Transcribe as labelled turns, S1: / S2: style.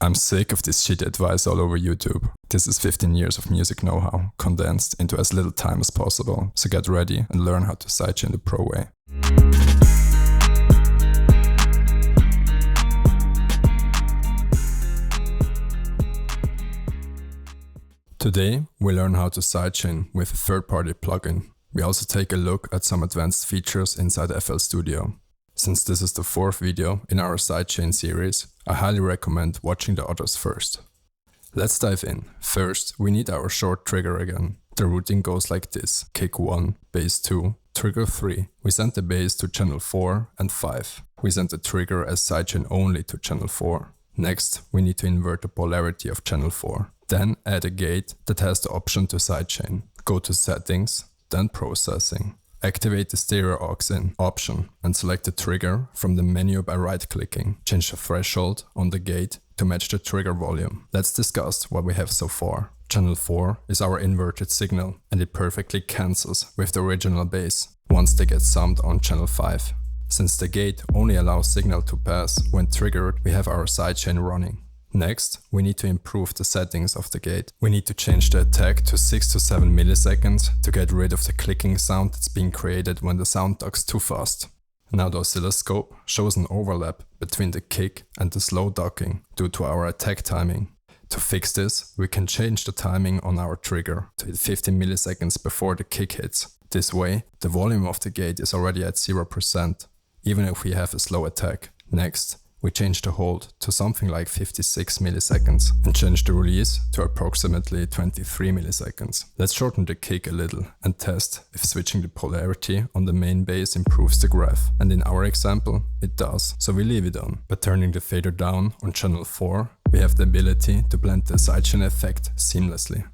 S1: I'm sick of this shit advice all over YouTube. This is 15 years of music know-how, condensed into as little time as possible, so get ready and learn how to sidechain the pro way. Today, we learn how to sidechain with a third-party plugin. We also take a look at some advanced features inside FL Studio. Since this is the fourth video in our sidechain series, I highly recommend watching the others first. Let's dive in. First, we need our short trigger again. The routing goes like this: kick 1, bass 2, trigger 3. We send the bass to channel 4 and 5. We send the trigger as sidechain only to channel 4. Next, we need to invert the polarity of channel 4. Then add a gate that has the option to sidechain. Go to Settings, then Processing. Activate the stereo aux in option and select the trigger from the menu by right-clicking. Change the threshold on the gate to match the trigger volume. Let's discuss what we have so far. Channel 4 is our inverted signal and it perfectly cancels with the original bass once they get summed on channel 5. Since the gate only allows signal to pass when triggered, we have our sidechain running. Next, we need to improve the settings of the gate. We need to change the attack to 6 to 7 milliseconds to get rid of the clicking sound that's being created when the sound ducks too fast. Now the oscilloscope shows an overlap between the kick and the slow ducking due to our attack timing. To fix this, we can change the timing on our trigger to hit 15 milliseconds before the kick hits. This way, the volume of the gate is already at 0%, even if we have a slow attack. Next, we change the hold to something like 56 milliseconds and change the release to approximately 23 milliseconds. Let's shorten the kick a little and test if switching the polarity on the main bass improves the graph. And in our example, it does, so we leave it on. By turning the fader down on channel 4, we have the ability to blend the sidechain effect seamlessly.